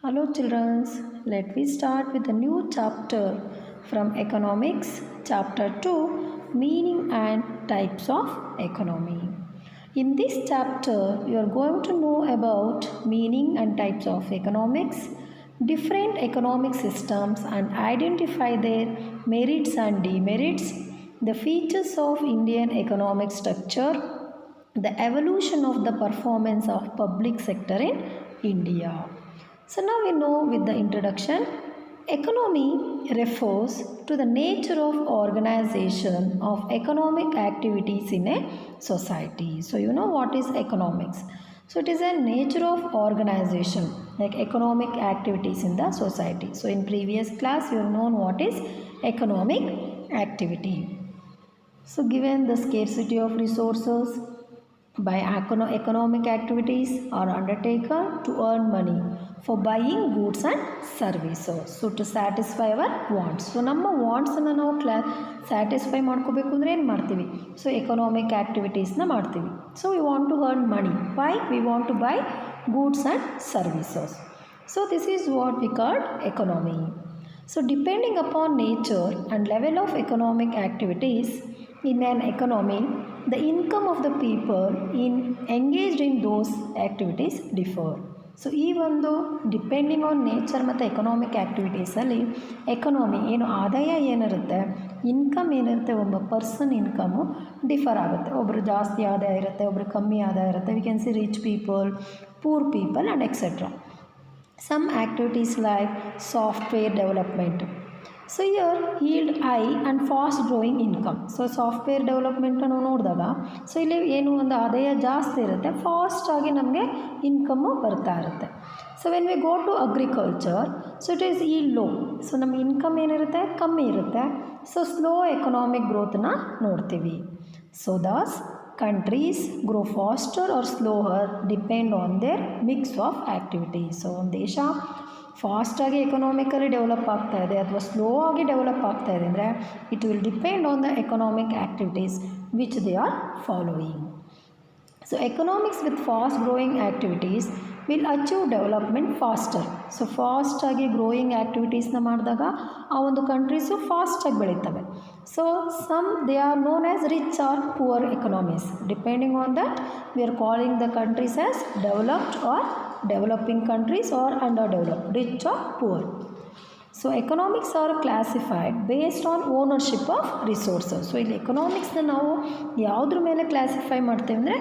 Hello children, let me start with a new chapter from economics, chapter 2, meaning and types of economy. In this chapter, you are going to know about meaning and types of economics, different economic systems and identify their merits and demerits, the features of Indian economic structure, the evolution of the performance of public sector in India. So now we know with the introduction, economy refers to the nature of organization of economic activities in a society. So you know what is economics. So it is a nature of organization like economic activities in the society. So in previous class you have known what is economic activity. So given the scarcity of resources, by economic activities are undertaken to earn money for buying goods and services. So to satisfy our wants. So ನಮ್ಮ ವಾಂಟ್ಸನ್ನು ನಾವು satisfy ಮಾಡ್ಕೋಬೇಕು ಅಂದರೆ ಏನು ಮಾಡ್ತೀವಿ? So economic ಆ್ಯಕ್ಟಿವಿಟೀಸ್ನ ಮಾಡ್ತೀವಿ. So we want to earn money. Why? We want to buy goods and services. So this is what we call economy. So depending upon nature and level of economic activities in an economy, the income of the people engaged in those activities differ. So ಈ ಒಂದು depending on nature ಮತ್ತು economic ಆ್ಯಕ್ಟಿವಿಟೀಸಲ್ಲಿ economy ಏನು ಆದಾಯ ಏನಿರುತ್ತೆ, income ಏನಿರುತ್ತೆ, ಒಬ್ಬ person income differ ಆಗುತ್ತೆ. ಒಬ್ಬರು ಜಾಸ್ತಿ ಆದಾಯ ಇರುತ್ತೆ, ಒಬ್ಬರು ಕಮ್ಮಿ ಆದಾಯ ಇರುತ್ತೆ. V can C rich people, poor people and etcetera. Some activities like software development. So here yield high and fast growing income. So software development ನಾವು ನೋಡಿದಾಗ ಸೊ ಇಲ್ಲಿ ಏನು ಒಂದು ಆದಾಯ ಜಾಸ್ತಿ ಇರುತ್ತೆ, ಫಾಸ್ಟಾಗಿ ನಮಗೆ ಇನ್ಕಮ್ಮು ಬರ್ತಾ ಇರುತ್ತೆ. So when we go to agriculture, so it is yield low. So ನಮ್ಮ ಇನ್ಕಮ್ ಏನಿರುತ್ತೆ ಕಮ್ಮಿ ಇರುತ್ತೆ. ಸೊ ಸ್ಲೋ ಎಕನಾಮಿಕ್ ಗ್ರೋತನ್ನ ನೋಡ್ತೀವಿ. So thus countries grow faster or slower depend on their mix of activities. So ಒಂದು ದೇಶ ಫಾಸ್ಟಾಗಿ ಎಕನಾಮಿಕಲಿ ಡೆವಲಪ್ ಆಗ್ತಾ ಇದೆ ಅಥವಾ ಸ್ಲೋ ಆಗಿ ಡೆವಲಪ್ ಆಗ್ತಾ ಇದೆ ಅಂದರೆ it will depend on the economic activities which they are following. So economics with fast growing activities will achieve development faster. So ಫಾಸ್ಟಾಗಿ ಗ್ರೋಯಿಂಗ್ ಆ್ಯಕ್ಟಿವಿಟೀಸ್ನ ಮಾಡಿದಾಗ ಆ ಒಂದು ಕಂಟ್ರೀಸು ಫಾಸ್ಟಾಗಿ ಬೆಳೀತವೆ. So some they are known as rich or poor economies. Depending on that we are calling the countries as developed or developing countries or underdeveloped, rich or poor. So economics are classified based on ownership of resources. So ಇಲ್ಲಿ ಎಕನಾಮಿಕ್ಸ್ನ ನಾವು ಯಾವುದ್ರ ಮೇಲೆ classify ಮಾಡ್ತೀವಿ ಅಂದರೆ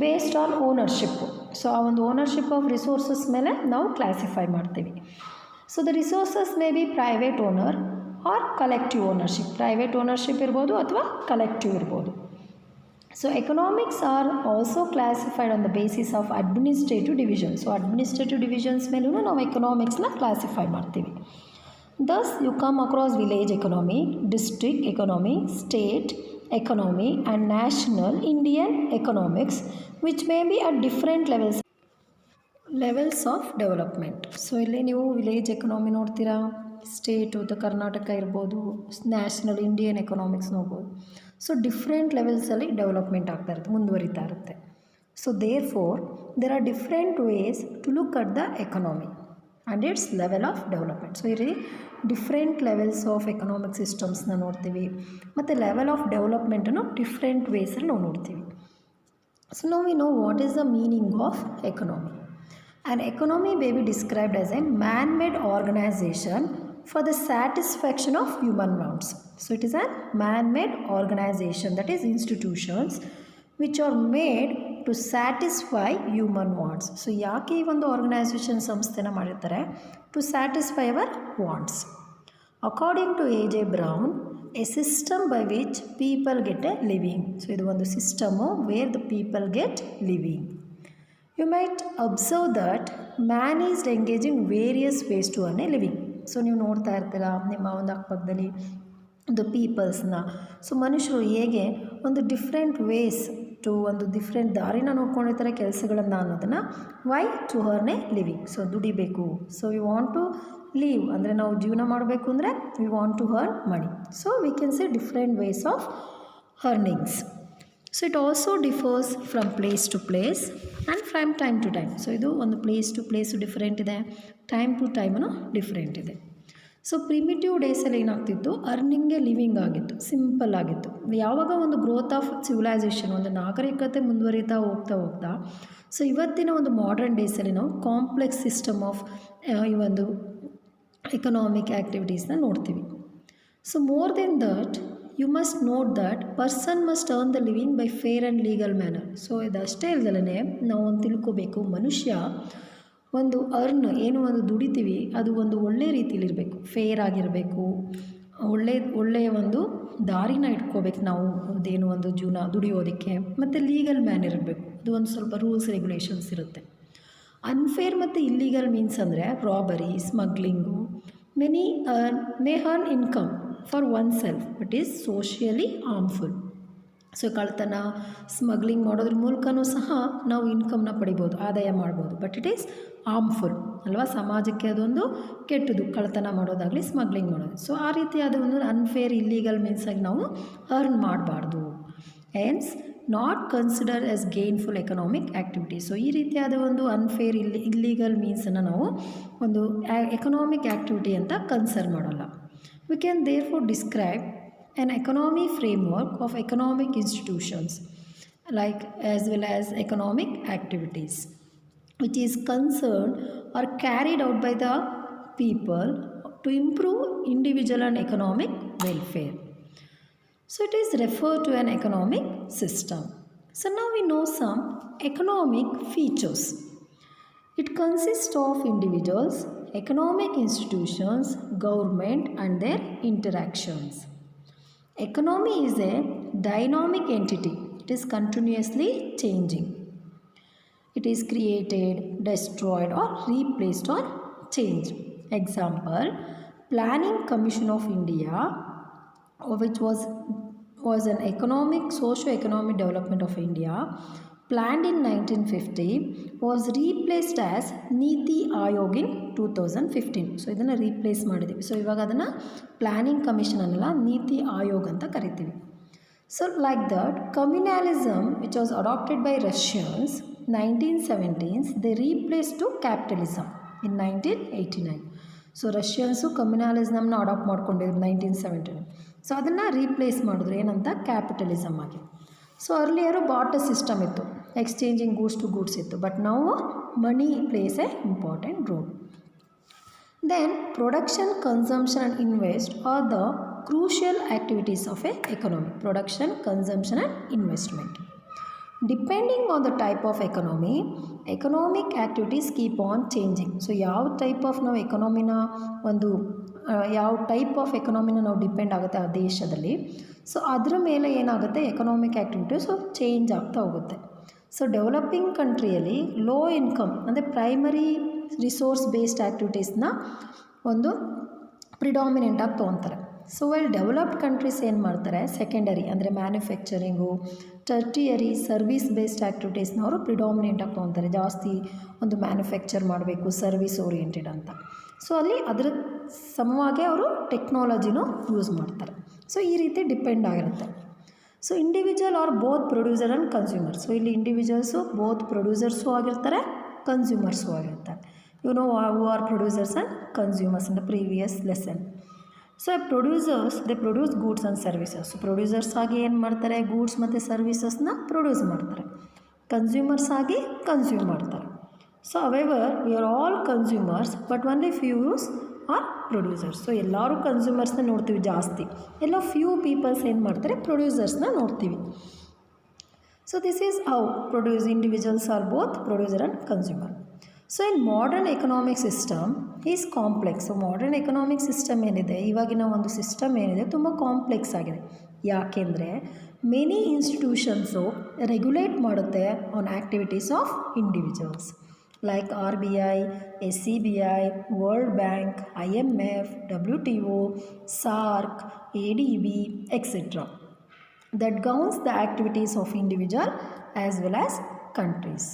based on ownership. So ಆ ಒಂದು ownership of resources ಮೇಲೆ ನಾವು ಕ್ಲಾಸಿಫೈ ಮಾಡ್ತೀವಿ. So the resources may be private owner or collective ownership. Private ownership ಇರ್ಬೋದು ಅಥವಾ ಕಲೆಕ್ಟಿವ್ ಇರ್ಬೋದು. So economics are also classified on the basis of administrative division. So administrative divisions ಮೇಲೂ ನಾವು ಎಕನಾಮಿಕ್ಸ್ನ classify ಮಾಡ್ತೀವಿ. Thus you come across village economy, district economy, state economy and national Indian economics which may be at different levels of development. So ಇಲ್ಲಿ ನೀವು village economy ನೋಡ್ತೀರಾ, state Karnataka ಇರ್ಬೋದು, national Indian economics ನೋಡ್ಬೋದು. So different ಲೆವೆಲ್ಸಲ್ಲಿ development ಆಗ್ತಾ ಇರುತ್ತೆ, ಮುಂದುವರಿತಾ ಇರುತ್ತೆ. So therefore there are different ways to look at the economy and its level of development. So ಇಲ್ಲಿ ಡಿಫ್ರೆಂಟ್ ಲೆವೆಲ್ಸ್ ಆಫ್ ಎಕನಾಮಿಕ್ ಸಿಸ್ಟಮ್ಸ್ನ ನೋಡ್ತೀವಿ ಮತ್ತು ಲೆವೆಲ್ ಆಫ್ ಡೆವಲಪ್ಮೆಂಟನ್ನು ಡಿಫ್ರೆಂಟ್ ವೇಸಲ್ಲಿ ನಾವು ನೋಡ್ತೀವಿ. ಸೊ ನಾವು we know what is the meaning of economy. An economy may be described as a man-made organization for the satisfaction of human wants. So it is a man-made organization, that is institutions which are made to satisfy human wants. So ಯಾಕೆ ಈ ಒಂದು organisation ಸಂಸ್ಥೆನ ಮಾಡಿರ್ತಾರೆ? To satisfy our wants. According to A.J. Brown, a system by which people get a living. So ಇದು ಒಂದು system where the people get living. You might observe that man is engaging various ways to earn a living. So ನೀವು ನೋಡ್ತಾ ಇರ್ತೀರ ನಿಮ್ಮ ಒಂದು ಅಕ್ಕಪಕ್ಕದಲ್ಲಿ ಒಂದು ಪೀಪಲ್ಸ್ನ. So ಮನುಷ್ಯರು ಹೇಗೆ ಒಂದು ಡಿಫ್ರೆಂಟ್ ವೇಸ್ ಟು ಒಂದು ಡಿಫ್ರೆಂಟ್ ದಾರಿನ ನೋಡ್ಕೊಂಡಿರ್ತಾರೆ ಕೆಲಸಗಳನ್ನು ಅನ್ನೋದನ್ನು. Why? To earn a living. So ದುಡಿಬೇಕು. So we want to live ಅಂದರೆ ನಾವು ಜೀವನ ಮಾಡಬೇಕು ಅಂದರೆ we want to earn money. So we can see different ways of earnings. So it also differs from place to place and from time to time. So ಇದು ಒಂದು place to place different ಇದೆ, time to time different ಇದೆ. So primitive ಡೇಸಲ್ಲಿ ಏನಾಗ್ತಿತ್ತು, ಅರ್ನಿಂಗ್ಗೆ living ಆಗಿತ್ತು, simple ಆಗಿತ್ತು. ಯಾವಾಗ ಒಂದು ಗ್ರೋತ್ ಆಫ್ ಸಿವಿಲೈಸೇಷನ್, ಒಂದು ನಾಗರಿಕತೆ ಮುಂದುವರಿತಾ ಹೋಗ್ತಾ ಸೊ ಇವತ್ತಿನ ಒಂದು ಮಾಡರ್ನ್ ಡೇಸಲ್ಲಿ ನಾವು ಕಾಂಪ್ಲೆಕ್ಸ್ ಸಿಸ್ಟಮ್ ಆಫ್ ಈ ಒಂದು ಎಕನಾಮಿಕ್ ಆ್ಯಕ್ಟಿವಿಟೀಸ್ನ ನೋಡ್ತೀವಿ. So more than that you must note that person must earn the living by fair and legal manner. So ಇದಷ್ಟೇ ಇಲ್ದಲೇ ನಾವು ಒಂದು ತಿಳ್ಕೋಬೇಕು, ಮನುಷ್ಯ ಒಂದು ಏನು ಒಂದು ದುಡಿತೀವಿ ಅದು ಒಂದು ಒಳ್ಳೆಯ ರೀತಿಲಿರಬೇಕು, ಫೇರ್ ಆಗಿರಬೇಕು, ಒಳ್ಳೆಯ ಒಂದು ದಾರಿನ ಇಟ್ಕೋಬೇಕು ನಾವು ಅದೇನು ಒಂದು ಜೀವನ ದುಡಿಯೋದಕ್ಕೆ, ಮತ್ತು ಲೀಗಲ್ ಮ್ಯಾನರ್ ಇರಬೇಕು, ಅದು ಒಂದು ಸ್ವಲ್ಪ ರೂಲ್ಸ್ ರೆಗ್ಯುಲೇಷನ್ಸ್ ಇರುತ್ತೆ. ಅನ್ಫೇರ್ ಮತ್ತು ಇಲ್ಲೀಗಲ್ ಮೀನ್ಸ್ ಅಂದರೆ robbery, smuggling, many may earn income for oneself but is socially harmful. So ಕಳ್ತನ, ಸ್ಮಗ್ಲಿಂಗ್ ಮಾಡೋದ್ರ ಮೂಲಕನೂ ಸಹ ನಾವು ಇನ್ಕಮ್ನ ಪಡಿಬೋದು, ಆದಾಯ ಮಾಡ್ಬೋದು, ಬಟ್ ಇಟ್ ಈಸ್ ಹಾರ್ಮ್ಫುಲ್ ಅಲ್ವಾ, ಸಮಾಜಕ್ಕೆ ಅದೊಂದು ಕೆಟ್ಟದು, ಕಳ್ತನ ಮಾಡೋದಾಗಲಿ ಸ್ಮಗ್ಲಿಂಗ್ ಮಾಡೋದು. ಸೊ ಆ ರೀತಿಯಾದ ಒಂದು ಅನ್ಫೇರ್ ಇಲ್ಲೀಗಲ್ ಮೀನ್ಸಾಗಿ ನಾವು ಅರ್ನ್ ಮಾಡಬಾರ್ದು. Hence not consider as gainful economic activity. So ಈ ರೀತಿಯಾದ ಒಂದು ಅನ್ಫೇರ್ ಇಲ್ಲೀಗಲ್ ಮೀನ್ಸನ್ನು ನಾವು ಒಂದು ಎಕನಾಮಿಕ್ ಆ್ಯಕ್ಟಿವಿಟಿ ಅಂತ ಕನ್ಸಿಡರ್ ಮಾಡೋಲ್ಲ. We can therefore describe an economy framework of economic institutions like as well as economic activities which is concerned or carried out by the people to improve individual and economic welfare. So it is referred to an economic system. So now we know some economic features. It consists of individuals, economic institutions, government and their interactions. Economy is a dynamic entity. It is continuously changing. It is created, destroyed or replaced or changed. Example, Planning Commission of India, which was an socio-economic development of India, planned in 1950, was replaced as Niti Aayog in 2015. So ಇದನ್ನು replace ಮಾಡಿದ್ದೀವಿ. So ಇವಾಗ ಅದನ್ನು planning commission ಅನ್ನಲ್ಲ, ನೀತಿ ಆಯೋಗ್ ಅಂತ ಕರಿತೀವಿ. So like that communalism which was adapted by Russians 1970s, they replace to capitalism in 1989. So Russians ಕಮ್ಯುನಲಿಸಮ್ನ adapt ಮಾಡ್ಕೊಂಡಿದ್ರು 1970. So ಅದನ್ನು ರೀಪ್ಲೇಸ್ ಮಾಡಿದ್ರು ಏನಂತ, ಕ್ಯಾಪಿಟಲಿಸಮ್ ಆಗಿ. ಸೊ ಅರ್ಲಿಯರು ಬಾರ್ಟರ್ ಸಿಸ್ಟಮ್ ಇತ್ತು, ಎಕ್ಸ್ಚೇಂಜಿಂಗ್ ಗೂಡ್ಸ್ ಟು ಗೂಡ್ಸ್ ಇತ್ತು, ಬಟ್ ನಾವು money place a important role. Then production, consumption and invest are the crucial activities of A economy. Production, consumption and investment. Depending on the type of economy, economic activities keep on changing. So ಯಾವ type of ನಾವು ಎಕನಾಮಿನ ಒಂದು ಯಾವ type of ಎಕನಾಮಿನ ನಾವು depend ಆಗುತ್ತೆ ಆ ದೇಶದಲ್ಲಿ, so ಅದರ ಮೇಲೆ ಏನಾಗುತ್ತೆ ಎಕನಾಮಿಕ್ ಆ್ಯಕ್ಟಿವಿಟೀಸು ಚೇಂಜ್ ಆಗ್ತಾ ಹೋಗುತ್ತೆ. ಸೊ ಡೆವಲಪಿಂಗ್ ಕಂಟ್ರಿಯಲ್ಲಿ ಲೋ ಇನ್ಕಮ್ ಅಂದರೆ ಪ್ರೈಮರಿ ರಿಸೋರ್ಸ್ ಬೇಸ್ಡ್ ಆ್ಯಕ್ಟಿವಿಟೀಸ್ನ ಒಂದು ಪ್ರಿಡಾಮಿನೆಂಟಾಗಿ ತೊಗೊತಾರೆ. ಸೊ ವೆಲ್ ಡೆವಲಪ್ಡ್ ಕಂಟ್ರೀಸ್ ಏನು ಮಾಡ್ತಾರೆ, ಸೆಕೆಂಡರಿ ಅಂದರೆ ಮ್ಯಾನುಫ್ಯಾಕ್ಚರಿಂಗು, ಟರ್ಟಿಯರಿ ಸರ್ವಿಸ್ ಬೇಸ್ಡ್ ಆ್ಯಕ್ಟಿವಿಟೀಸ್ನ ಅವರು ಪ್ರಿಡಾಮಿನೆಂಟಾಗಿ ತೊಗೊತಾರೆ. ಜಾಸ್ತಿ ಒಂದು ಮ್ಯಾನುಫ್ಯಾಕ್ಚರ್ ಮಾಡಬೇಕು, ಸರ್ವಿಸ್ ಓರಿಯೆಂಟೆಡ್ ಅಂತ. ಸೊ ಅಲ್ಲಿ ಅದರ ಸಮವಾಗಿ ಅವರು ಟೆಕ್ನಾಲಜಿನೂ ಯೂಸ್ ಮಾಡ್ತಾರೆ. ಸೊ ಈ ರೀತಿ ಡಿಪೆಂಡ್ ಆಗಿರುತ್ತೆ. So individual are both producer and consumer. So ಇಲ್ಲಿ ಇಂಡಿವಿಜುವಲ್ಸು ಬೋತ್ ಪ್ರೊಡ್ಯೂಸರ್ಸು ಆಗಿರ್ತಾರೆ, ಕನ್ಸ್ಯೂಮರ್ಸು ಆಗಿರ್ತಾರೆ. You know who are producers and consumers in the previous lesson. So producers they produce goods and services. Producers ಆಗಿ ಏನು ಮಾಡ್ತಾರೆ, goods ಮತ್ತು ಸರ್ವಿಸಸ್ನ produce ಮಾಡ್ತಾರೆ. Consumers ಆಗಿ ಕನ್ಸ್ಯೂಮ್ ಮಾಡ್ತಾರೆ. So however we are all consumers but only fews are producers. So ಎಲ್ಲರೂ ಕನ್ಸ್ಯೂಮರ್ಸ್ನ ನೋಡ್ತೀವಿ ಜಾಸ್ತಿ, ಎಲ್ಲೋ ಫ್ಯೂ ಪೀಪಲ್ಸ್ ಏನು ಮಾಡ್ತಾರೆ, ಪ್ರೊಡ್ಯೂಸರ್ಸ್ನ ನೋಡ್ತೀವಿ. So this is how individuals are both producer and consumer. So in modern economic system is complex. So modern economic system ಏನಿದೆ, ಇವಾಗಿನ ಒಂದು ಸಿಸ್ಟಮ್ ಏನಿದೆ ತುಂಬ ಕಾಂಪ್ಲೆಕ್ಸ್ ಆಗಿದೆ. ಯಾಕೆಂದರೆ ಮೆನಿ ಇನ್ಸ್ಟಿಟ್ಯೂಷನ್ಸು ರೆಗ್ಯುಲೇಟ್ ಮಾಡುತ್ತೆ on activities of individuals like RBI, SCBI, World Bank, IMF, WTO, SAARC, ADB, etc. that governs the activities of individual as well as countries.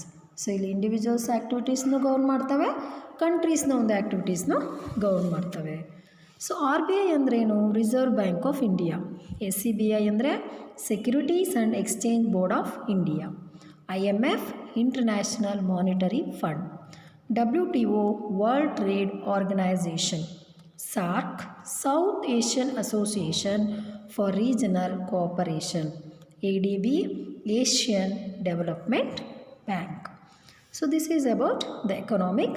So ಇಲ್ಲಿ individuals ಆ್ಯಕ್ಟಿವಿಟೀಸ್ನು govern ಮಾಡ್ತವೆ, ಕಂಟ್ರೀಸ್ನ ಒಂದು ಆ್ಯಕ್ಟಿವಿಟೀಸ್ನು govern ಮಾಡ್ತವೆ. So R B I ಅಂದ್ರೇನು? Reserve Bank of India. S C B I ಅಂದರೆ Securities and Exchange Board of India. I M F International Monetary Fund. W T O World Trade Organisation. SAARC South Asian Association for Regional Cooperation. A D B Asian Development Bank. So this is about the economic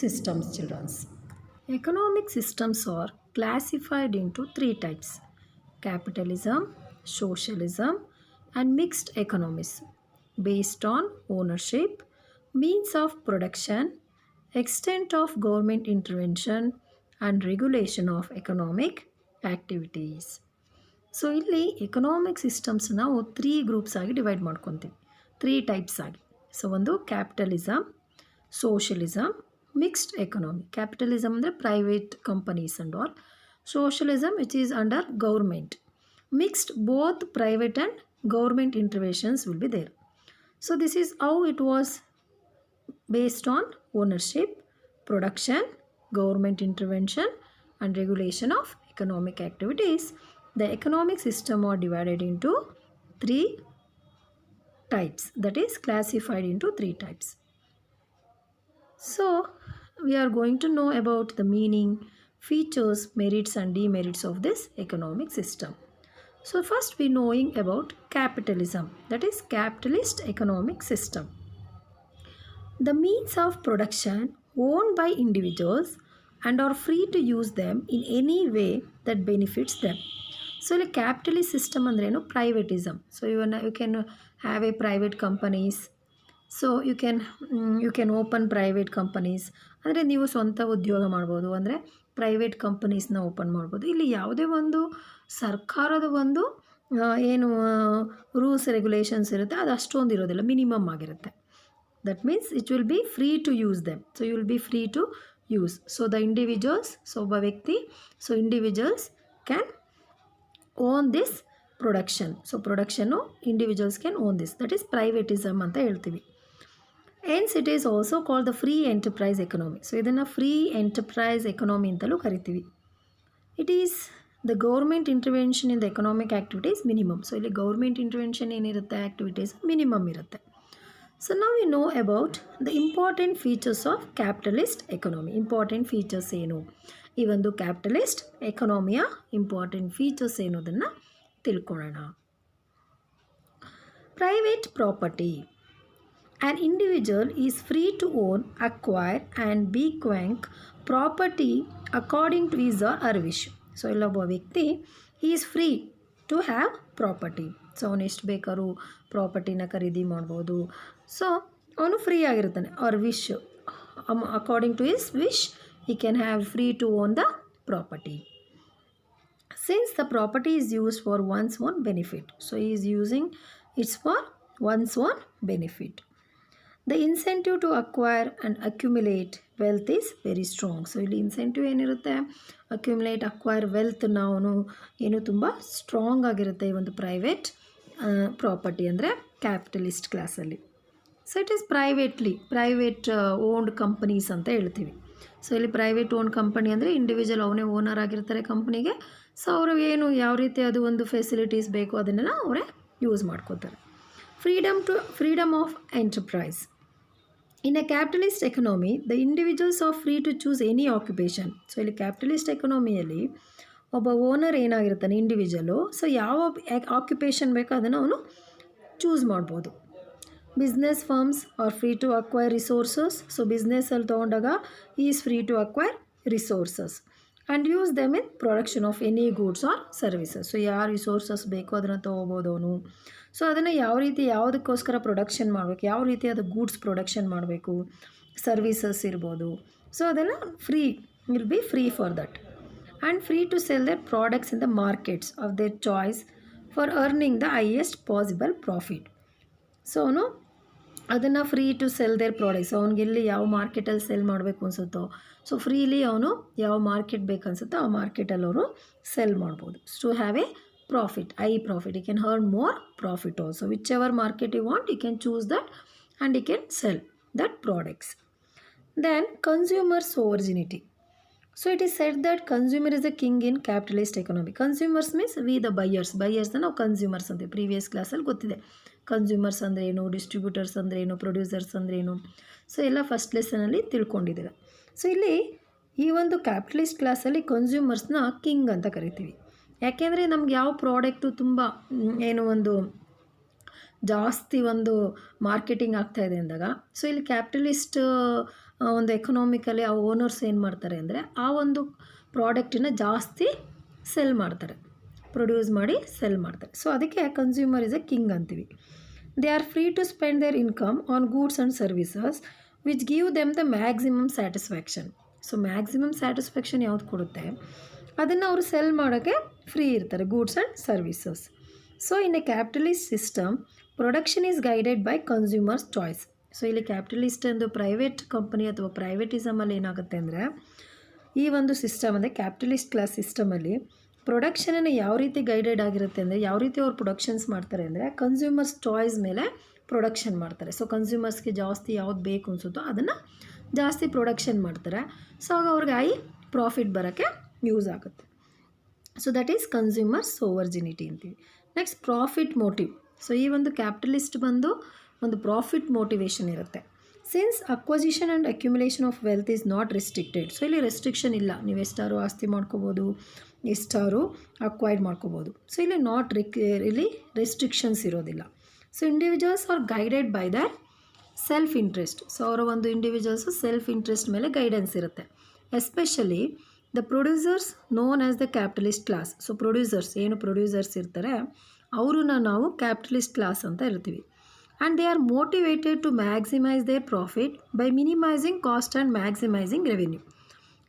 systems, children. Economic systems are classified into three types: capitalism, socialism, and mixed economies, based on ownership, means of production, extent of government intervention, and regulation of economic activities. So ಇಲ್ಲಿ economic systems ನಾವು 3 groups ಆಗಿ divide ಮಾಡ್ಕೊತೀವಿ, 3 types ಆಗಿ. So ಒಂದು capitalism, socialism, mixed economy. Capitalism ಅಂದರೆ private companies and all. Socialism which is under government. Mixed both private and government interventions will be there. So this is how it was based on ownership, production, government intervention and regulation of economic activities. The economic system are divided into 3 types, that is classified into 3 types. So we are going to know about the meaning, features, merits and demerits of this economic system. So first we knowing about capitalism, that is capitalist economic system. The means of production owned by individuals and are free to use them in any way that benefits them. So ಇಲ್ಲಿ capitalist system ಅಂದ್ರೇನು? Privatism. So you can have a private companies. So you can open private companies ಅಂದರೆ ನೀವು ಸ್ವಂತ ಉದ್ಯೋಗ ಮಾಡ್ಬೋದು, ಅಂದರೆ private ಕಂಪನೀಸ್ನ open ಮಾಡ್ಬೋದು. ಇಲ್ಲಿ ಯಾವುದೇ ಒಂದು ಸರ್ಕಾರದ ಒಂದು ಏನು ರೂಲ್ಸ್ ರೆಗ್ಯುಲೇಷನ್ಸ್ ಇರುತ್ತೆ ಅದು ಅಷ್ಟೊಂದು ಇರೋದಿಲ್ಲ, ಮಿನಿಮಮ್ ಆಗಿರುತ್ತೆ. That means it will be free to use them. So you will be free to use. So the individuals, so ಒಬ್ಬ ವ್ಯಕ್ತಿ, so individuals can own this production. So ಪ್ರೊಡಕ್ಷನ್ನು individuals can own this, that is privatism ಅಂತ ಹೇಳ್ತೀವಿ. Hence it is also called the free enterprise economy. So ಇದನ್ನು free enterprise economy ಅಂತಲೂ ಕರಿತೀವಿ. It is the government intervention in the economic activities minimum. So ಇಲ್ಲಿ government intervention ಏನಿರುತ್ತೆ, activities minimum ಇರುತ್ತೆ. So now we know about the important features of capitalist economy. Important features ಏನು? ಈ ಒಂದು capitalist ಎಕನಾಮಿಯ important features ಏನೋದನ್ನು ತಿಳ್ಕೊಳ್ಳೋಣ. Private property. An individual is free to own, acquire and bequeath property according to his or her wish. So ಇಲ್ಲೊಬ್ಬ ವ್ಯಕ್ತಿ he is free to have property. So ಅವನು ಎಷ್ಟು ಬೇಕಾದ್ರೂ ಪ್ರಾಪರ್ಟಿನ ಖರೀದಿ ಮಾಡ್ಬೋದು. ಸೊ ಅವನು ಫ್ರೀ ಆಗಿರ್ತಾನೆ. ಅವ್ರ wish, according to his wish he can have free to own the property. Since the property is used for one's own benefit, so he is using it for one's own benefit. The incentive to acquire and accumulate wealth is very strong. So ಇಲ್ಲಿ incentive ಏನಿರುತ್ತೆ, accumulate, acquire wealth ನಾವು ಏನು ತುಂಬ strong ಆಗಿರುತ್ತೆ ಈ ಒಂದು private property ಅಂದರೆ capitalist ಕ್ಲಾಸಲ್ಲಿ. So it is private owned companies ಅಂತ ಹೇಳ್ತೀವಿ. ಸೊ ಇಲ್ಲಿ ಪ್ರೈವೇಟ್ ಓನ್ ಕಂಪನಿ ಅಂದರೆ ಇಂಡಿವಿಜುವಲ್ ಅವನೇ ಓನರ್ ಆಗಿರ್ತಾರೆ ಕಂಪ್ನಿಗೆ. ಸೊ ಅವರು ಏನು ಯಾವ ರೀತಿ ಅದು ಒಂದು ಫೆಸಿಲಿಟೀಸ್ ಬೇಕು ಅದನ್ನೆಲ್ಲ ಅವರೇ ಯೂಸ್ ಮಾಡ್ಕೋತಾರೆ. Freedom of enterprise. In a capitalist economy the individuals are free to choose any occupation. So ಇಲ್ಲಿ ಕ್ಯಾಪಿಟಲಿಸ್ಟ್ ಎಕನಾಮಿಯಲ್ಲಿ ಒಬ್ಬ ಓನರ್ ಏನಾಗಿರ್ತಾನೆ ಇಂಡಿವಿಜುವಲು, ಸೊ ಯಾವ ಆಕ್ಯುಪೇಷನ್ ಬೇಕೋ ಅದನ್ನು ಅವನು ಚೂಸ್ ಮಾಡ್ಬೋದು. Business firms are free to acquire resources. So ಬಿಸ್ನೆಸ್ಸಲ್ಲಿ ತೊಗೊಂಡಾಗ is free to acquire resources and use them in production of any goods or services. So ಯಾವ ರಿಸೋರ್ಸಸ್ ಬೇಕೋ ಅದನ್ನು ತೊಗೋಬೋದು ಅವನು. ಸೊ ಅದನ್ನು ಯಾವ ರೀತಿ ಯಾವುದಕ್ಕೋಸ್ಕರ ಪ್ರೊಡಕ್ಷನ್ ಮಾಡಬೇಕು, ಯಾವ ರೀತಿ ಅದು ಗೂಡ್ಸ್ ಪ್ರೊಡಕ್ಷನ್ ಮಾಡಬೇಕು, ಸರ್ವಿಸಸ್ ಇರ್ಬೋದು. ಸೊ ಅದೆಲ್ಲ will be free for that. And free to sell their products in the markets of their choice for earning the highest possible profit. So ಅವನು ಅದನ್ನು free to sell their products, ಅವ್ನಿಗೆಲ್ಲಿ ಯಾವ ಮಾರ್ಕೆಟಲ್ಲಿ cell ಮಾಡಬೇಕು ಅನಿಸುತ್ತೋ, so freely ಅವನು ಯಾವ market ಬೇಕನ್ಸುತ್ತೋ ಆ ಮಾರ್ಕೆಟಲ್ಲಿ ಅವರು ಸೆಲ್ ಮಾಡ್ಬೋದು. To have a profit, high profit. You can earn more profit also. Whichever market you want, you can choose that and you can sell that products. Then consumer sovereignty. So it is said that consumer is a king in capitalist economy. Consumers means we the ಬೈಯರ್ಸ್ನ ನಾವು consumers ಅಂತೀವಿ. Previous ಕ್ಲಾಸಲ್ಲಿ ಗೊತ್ತಿದೆ consumers ಅಂದರೆ ಏನು, distributors ಅಂದರೆ ಏನು, producers ಅಂದರೆ ಏನು. ಸೊ ಎಲ್ಲ ಫಸ್ಟ್ ಲೆಸನಲ್ಲಿ ತಿಳ್ಕೊಂಡಿದ್ದೇವೆ. ಸೊ ಇಲ್ಲಿ ಈ ಒಂದು ಕ್ಯಾಪಿಟಲಿಸ್ಟ್ ಕ್ಲಾಸಲ್ಲಿ ಕನ್ಸ್ಯೂಮರ್ಸ್ನ ಕಿಂಗ್ ಅಂತ ಕರಿತೀವಿ. ಯಾಕೆಂದರೆ ನಮ್ಗೆ ಯಾವ ಪ್ರಾಡಕ್ಟು ತುಂಬ ಏನು ಒಂದು ಜಾಸ್ತಿ ಒಂದು ಮಾರ್ಕೆಟಿಂಗ್ ಆಗ್ತಾಯಿದೆ ಅಂದಾಗ, ಸೊ ಇಲ್ಲಿ ಕ್ಯಾಪಿಟಲಿಸ್ಟ್ ಒಂದು ಎಕನಾಮಿಕಲಿ ಆ ಓನರ್ಸ್ ಏನು ಮಾಡ್ತಾರೆ ಅಂದರೆ ಆ ಒಂದು ಪ್ರಾಡಕ್ಟನ್ನ ಜಾಸ್ತಿ ಸೆಲ್ ಮಾಡ್ತಾರೆ, ಪ್ರೊಡ್ಯೂಸ್ ಮಾಡಿ ಸೆಲ್ ಮಾಡ್ತಾರೆ. ಸೊ ಅದಕ್ಕೆ ಕನ್ಸ್ಯೂಮರ್ ಇಸ್ ಎ ಕಿಂಗ್ ಅಂತೀವಿ. They are free to spend their income on goods and services which give them the maximum satisfaction. So maximum satisfaction ಯಾವ್ದು ಕೊಡುತ್ತೆ ಅದನ್ನು ಅವರು ಸೆಲ್ ಮಾಡೋಕ್ಕೆ ಫ್ರೀ ಇರ್ತಾರೆ, goods and services. So in a capitalist system production is guided by consumers choice. So ಇಲ್ಲಿ capitalist ಒಂದು private company ಅಥವಾ ಪ್ರೈವೇಟಿಸಮಲ್ಲಿ ಏನಾಗುತ್ತೆ ಅಂದರೆ ಈ ಒಂದು ಸಿಸ್ಟಮ್ ಅಂದರೆ ಕ್ಯಾಪಿಟಲಿಸ್ಟ್ ಕ್ಲಾಸ್ ಸಿಸ್ಟಮಲ್ಲಿ ಪ್ರೊಡಕ್ಷನನ್ನು ಯಾವ ರೀತಿ ಗೈಡೆಡ್ ಆಗಿರುತ್ತೆ ಅಂದರೆ ಯಾವ ರೀತಿ ಅವ್ರು ಪ್ರೊಡಕ್ಷನ್ಸ್ ಮಾಡ್ತಾರೆ ಅಂದರೆ ಕನ್ಸ್ಯೂಮರ್ಸ್ ಚಾಯ್ಸ್ ಮೇಲೆ ಪ್ರೊಡಕ್ಷನ್ ಮಾಡ್ತಾರೆ. ಸೊ ಕನ್ಸ್ಯೂಮರ್ಸ್ಗೆ ಜಾಸ್ತಿ ಯಾವ್ದು ಬೇಕು ಅನಿಸುತ್ತೋ ಅದನ್ನು ಜಾಸ್ತಿ ಪ್ರೊಡಕ್ಷನ್ ಮಾಡ್ತಾರೆ. ಸೊ ಆಗ ಅವ್ರಿಗೆ ಪ್ರಾಫಿಟ್ ಬರೋಕ್ಕೆ ಯೂಸ್ ಆಗುತ್ತೆ. ಸೊ ದಟ್ ಈಸ್ ಕನ್ಸ್ಯೂಮರ್ಸ್ ಸೋವರ್ಜಿನಿಟಿ ಅಂತೀವಿ. Next profit motive. ಸೊ ಈ ಒಂದು ಕ್ಯಾಪಿಟಲಿಸ್ಟ್ ಬಂದು ಒಂದು ಪ್ರಾಫಿಟ್ ಮೋಟಿವೇಶನ್ ಇರುತ್ತೆ. Since acquisition and accumulation of wealth is not restricted. So ಇಲ್ಲಿ ರೆಸ್ಟ್ರಿಕ್ಷನ್ ಇಲ್ಲ, ನೀವು ಎಷ್ಟಾರು ಆಸ್ತಿ ಮಾಡ್ಕೋಬೋದು, ಎಷ್ಟಾರು ಅಕ್ವೈರ್ಡ್ ಮಾಡ್ಕೋಬೋದು. ಸೊ ಇಲ್ಲಿ ಇಲ್ಲಿ ರೆಸ್ಟ್ರಿಕ್ಷನ್ಸ್ ಇರೋದಿಲ್ಲ. So individuals are guided by their self interest. So ಅವರ ಒಂದು ಇಂಡಿವಿಜುವಲ್ಸು ಸೆಲ್ಫ್ ಇಂಟ್ರೆಸ್ಟ್ ಮೇಲೆ ಗೈಡೆನ್ಸ್ ಇರುತ್ತೆ. Especially the producers known as the capitalist class. So producers ಇರ್ತಾರೆ ಅವ್ರನ್ನ ನಾವು ಕ್ಯಾಪಿಟಲಿಸ್ಟ್ ಕ್ಲಾಸ್ ಅಂತ ಇರ್ತೀವಿ. And they are motivated to maximise their profit by minimising cost and maximising revenue.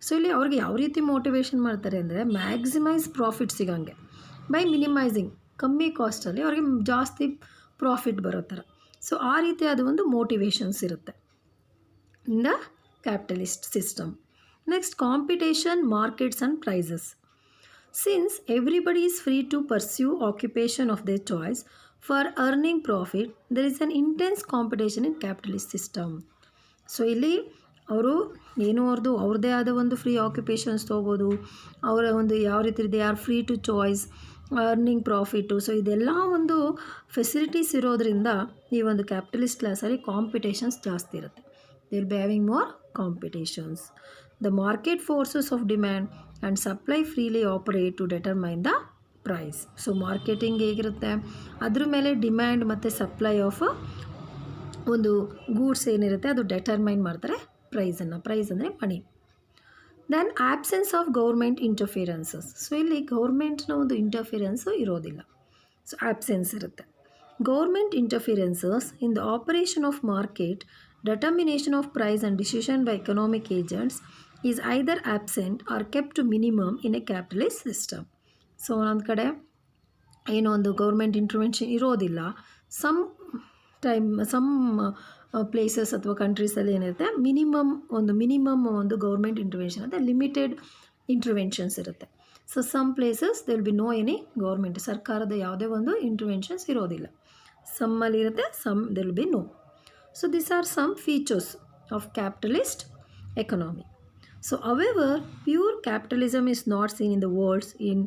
So ಇಲ್ಲಿ ಅವ್ರಿಗೆ ಯಾವ ರೀತಿ ಮೋಟಿವೇಶನ್ ಮಾಡ್ತಾರೆ ಅಂದರೆ ಮ್ಯಾಕ್ಸಿಮೈಸ್ ಪ್ರಾಫಿಟ್ ಸಿಗೋಂಗೆ ಬೈ ಮಿನಿಮೈಸಿಂಗ್, ಕಮ್ಮಿ ಕಾಸ್ಟಲ್ಲಿ ಅವ್ರಿಗೆ ಜಾಸ್ತಿ ಪ್ರಾಫಿಟ್ ಬರೋ ಥರ. ಸೊ ಆ ರೀತಿಯಾದ ಒಂದು ಮೋಟಿವೇಶನ್ಸ್ ಇರುತ್ತೆ in the capitalist system. Next competition, markets and prices. Since everybody is free to pursue occupation of their choice for earning profit, there is an intense competition in capitalist system. So ಇಲ್ಲಿ ಅವರು ಏನೋ ಅವ್ರದ್ದೇ ಆದ ಒಂದು free occupations ತೊಗೋಬೋದು, ಅವರ ಒಂದು ಯಾವ ರೀತಿ they are free to choice, earning profit. So ಇದೆಲ್ಲ ಒಂದು ಫೆಸಿಲಿಟೀಸ್ ಇರೋದ್ರಿಂದ ಈ ಒಂದು ಕ್ಯಾಪಿಟಲಿಸ್ಟ್ ಕ್ಲಾಸಲ್ಲಿ ಕಾಂಪಿಟೇಷನ್ಸ್ ಜಾಸ್ತಿ ಇರುತ್ತೆ. They will be having more competitions. The market forces of demand and supply freely operate to determine the price. So marketing ಹೇಗಿರುತ್ತೆ ಅದ್ರ ಮೇಲೆ ಡಿಮ್ಯಾಂಡ್ ಮತ್ತು ಸಪ್ಲೈ ಆಫ್ ಒಂದು ಗೂಡ್ಸ್ ಏನಿರುತ್ತೆ ಅದು ಡೆಟರ್ಮೈನ್ ಮಾಡ್ತಾರೆ ಪ್ರೈಸನ್ನು. ಪ್ರೈಸ್ ಅಂದರೆ money. Then absence of government interferences. So ಇಲ್ಲಿ ಗೌರ್ಮೆಂಟ್ನ ಒಂದು ಇಂಟರ್ಫಿಯರೆನ್ಸು ಇರೋದಿಲ್ಲ, ಸೊ ಆಬ್ಸೆನ್ಸ್ ಇರುತ್ತೆ. Government interferences in the operation of market, determination of price and decision by economic agents is either absent or kept to minimum in a capitalist system. So ಒಂದು ಕಡೆ ಏನೋ ಒಂದು government intervention ಇರೋದಿಲ್ಲ. Some places ಅಥವಾ ಕಂಟ್ರೀಸಲ್ಲಿ ಏನಿರುತ್ತೆ minimum ಒಂದು government intervention ಅಂತ ಲಿಮಿಟೆಡ್ ಇಂಟರ್ವೆನ್ಷನ್ಸ್ ಇರುತ್ತೆ. So some places there will be no any government, ಸರ್ಕಾರದ ಯಾವುದೇ ಒಂದು ಇಂಟರ್ವೆನ್ಷನ್ಸ್ ಇರೋದಿಲ್ಲ. ಸಮ್ಮಲ್ಲಿ ಇರುತ್ತೆ, some there will be no. So these are some features of capitalist economy. So however, pure capitalism is not seen in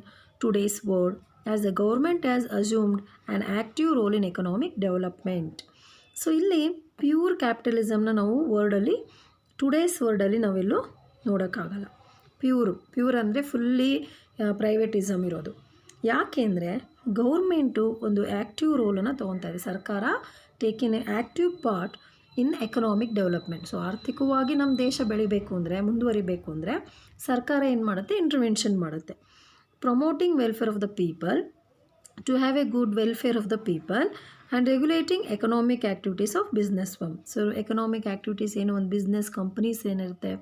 today's world, as the government has assumed an active role in economic development. So ಇಲ್ಲಿ pure ಕ್ಯಾಪಿಟಲಿಸಮ್ನ ನಾವು today's ವರ್ಡಲ್ಲಿ ನಾವೆಲ್ಲೂ ನೋಡೋಕ್ಕಾಗಲ್ಲ. Pure ಅಂದರೆ fully privatism ಇರೋದು. ಯಾಕೆಂದರೆ government ಒಂದು ಆ್ಯಕ್ಟಿವ್ ರೋಲನ್ನು ತೊಗೊತಾ ಇದೆ. ಸರ್ಕಾರ taking a active part in economic development. So ಆರ್ಥಿಕವಾಗಿ ನಮ್ಮ ದೇಶ ಬೆಳಿಬೇಕು ಅಂದರೆ, ಮುಂದುವರಿಬೇಕು ಅಂದರೆ ಸರ್ಕಾರ ಏನು ಮಾಡುತ್ತೆ, ಇಂಟರ್ವೆನ್ಷನ್ ಮಾಡುತ್ತೆ. Promoting welfare of the people, to have a good welfare of the people and regulating economic activities of business firm. So economic activities ಏನು ಒಂದು ಬಿಸ್ನೆಸ್ ಕಂಪ್ನೀಸ್ ಏನಿರುತ್ತೆ,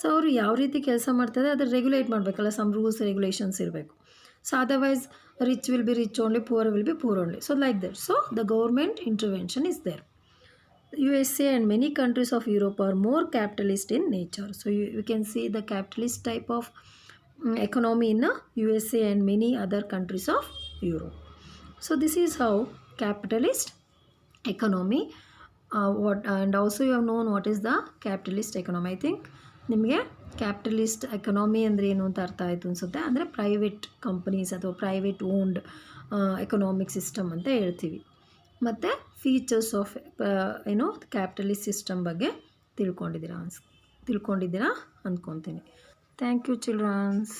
ಸೊ ಅವರು ಯಾವ ರೀತಿ ಕೆಲಸ ಮಾಡ್ತಾರೆ ಅದನ್ನು ರೆಗ್ಯುಲೇಟ್ ಮಾಡಬೇಕಲ್ಲ, ಸಮ್ ರೂಲ್ಸ್ ರೆಗ್ಯುಲೇಷನ್ಸ್ ಇರಬೇಕು. So otherwise rich will be rich only, poor will be poor only. So like that. So the government intervention is there. USA and many countries of Europe are more capitalist in nature. So you can see the capitalist type of economy in USA and many other countries of Europe. So this is how capitalist economy and also you have known what is the capitalist economy. I think ನಿಮಗೆ capitalist economy ಅಂದರೆ ಏನು ಅಂತ ಅರ್ಥ ಆಯಿತು ಅನಿಸುತ್ತೆ. ಅಂದರೆ private companies ಅಥವಾ private owned economic system ಅಂತ ಹೇಳ್ತೀವಿ. ಮತ್ತು ಫೀಚರ್ಸ್ ಆಫ್ ಕ್ಯಾಪಿಟಲಿಸ್ಟ್ ಸಿಸ್ಟಮ್ ಬಗ್ಗೆ ತಿಳ್ಕೊಂಡಿದ್ದೀರಾ ಅಂದ್ಕೊತೀನಿ. Thank you children's.